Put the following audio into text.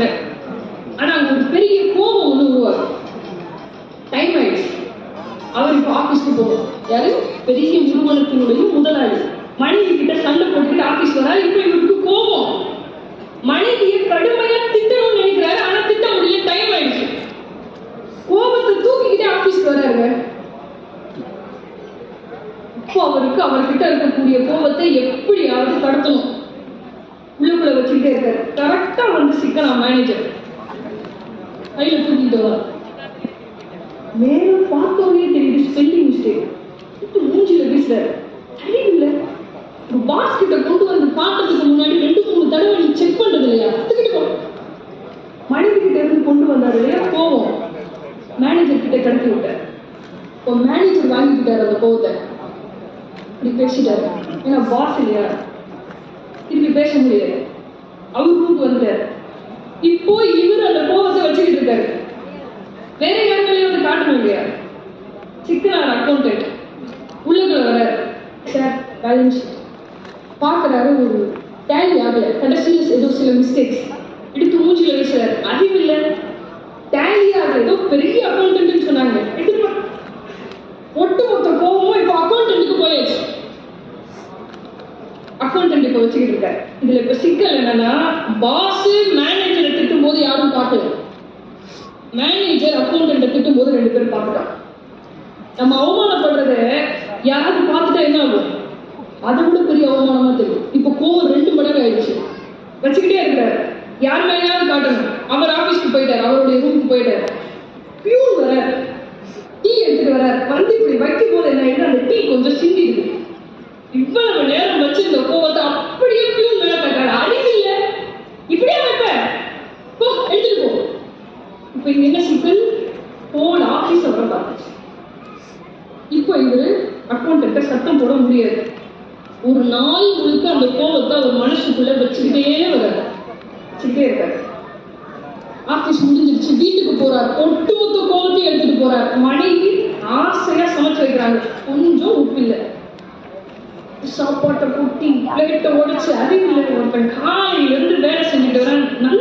சண்டை. ஆனா அங்க ஒரு பெரிய கோபம் ஒண்ணு உருவாகும். டைம் ஆயிடுச்சு. அவர் இப்ப ஆபீஸ்க்கு போகணும். யாரு? பெரிய நிறுவனத்தினுடைய முதலாளி மனைவி கிட்ட சண்டை போட்டுக்கிட்டு ஆபீஸ் வரா. இப்ப இவருக்கு கோபம். மனைவியை கடுமையா திட்டணும்னு நினைக்கிறாரு. ஆனா திட்ட முடியல. டைம் ஆயிடுச்சு. கோபத்தை தூக்கிக்கிட்டே ஆபீஸ்க்கு வராருங்க. இப்போ அவருக்கு அவர்கிட்ட இருக்கக்கூடிய கோபத்தை எப்படியாவது கடத்தணும். உள்ளுக்குள்ள வச்சுக்கிட்டே இருக்காரு. கரெக்டா வந்து சிக்கலாம் மேனேஜர் கையில தூக்கிட்டு வர. மேல பார்த்தோன்னே தெரியுது ஸ்பெல்லிங் மிஸ்டேக். மூஞ்சில வீசுறாரு. இல்ல ஒரு பாஸ் கிட்ட கொண்டு வந்து பார்த்ததுக்கு முன்னாடி 2-3 தடவை நீ செக் பண்றது இல்லையா? கத்துக்கிட்டு போ. மனைவி கிட்ட இருந்து கொண்டு வந்தாரு இல்லையா கோவம். மேனேஜர் கிட்ட கடத்தி விட்டார். இப்போ மேனேஜர் வாங்கிக்கிட்டாரு அந்த கோவத்தை. இப்படி பேசிட்டாரு. ஏன்னா பாஸ் இல்லையா, திருப்பி பேச முடியாது. அவர் ரூட் வந்துட்டாரு. இப்போ இவர் அந்த கோவத்தை வச்சுக்கிட்டு இருக்காரு. வேற இடங்களையும் வந்து காட்டணும் இல்லையா? சிக்கனார் அக்கௌண்டன்ட் உள்ளுக்குள்ள வர்றாரு. சார் பேலன்ஸ் பார்க்குறாரு. ஒரு டேலி ஆகல. கடைசியில் ஏதோ சில மிஸ்டேக்ஸ் எடுத்து மூஞ்சில வீசுறாரு. அறிவில்லை, டேலி ஆகல. ஏதோ பெரிய அக்கௌண்டன்ட்னு சொன்னாங்க. ஒட்டுமொத்த கோவமும் இப்போ அக்கௌண்டன்ட்டுக்கு போயாச்சு. அக்கௌண்டன்ட் இப்ப வச்சுக்கிட்டு இருக்காரு. இதுல இப்ப சிக்கல் என்னன்னா, பாஸ் மேனேஜரை திட்டும் போது யாரும் பார்க்கல. மேனேஜர் அக்கௌண்டன்ட் திட்டும் போது 2 பேரும் பார்த்துட்டான். நம்ம அவமானப்படுறத யாராவது பார்த்துட்டா என்ன ஆகும்? அதை விட பெரிய அவமானமா தெரியும். இப்ப கோவம் 2 மடங்கு ஆயிடுச்சு. வச்சுக்கிட்டே இருக்காரு. யார் மேலேயாவது காட்டணும். அவர் ஆபீஸ்க்கு போயிட்டாரு. அவருடைய ரூமுக்கு போயிட்டாரு. பியூன் வராரு. டீ எடுத்துட்டு வராரு. வந்து இப்படி வைக்கும் போது என்ன ஆயிடுது? அந்த டீ கொஞ்சம் சிந்தி இருக்கு. இவ்வளவு நேரம் வச்சு இந்த கோவத்தை அப்படியே பியூன் மேல கட்டாரு. அறிவில்லை, இப்படியே வைப்ப போ, எடுத்துட்டு போ. இப்ப இங்க என்ன சிக்கல்? போன் ஆபீஸ் வர பார்த்துச்சு. இப்போ இவரு அக்கௌண்டன்ட்ட சத்தம் போட முடியாது. ஒரு நாள் முழுக்க அந்த கோவத்தை அவர் மனசுக்குள்ள வச்சுக்கிட்டே வர்றாரு. வச்சுக்கிட்டே இருக்காரு. ஆபீஸ் முடிஞ்சிருச்சு. வீட்டுக்கு போறாரு. ஒட்டுமொத்த கோவத்தையும் எடுத்துட்டு போறாரு. மனைவி ஆசையா சமைச்சு வைக்கிறாங்க. கொஞ்சம் உப்பு இல்லை. சாப்பாட்டை கொட்டி பிளேட்டை உடைச்சு அறிவில்லை. ஒருத்தன் காலையில இருந்து வேலை செஞ்சுட்டு வரான். நல்ல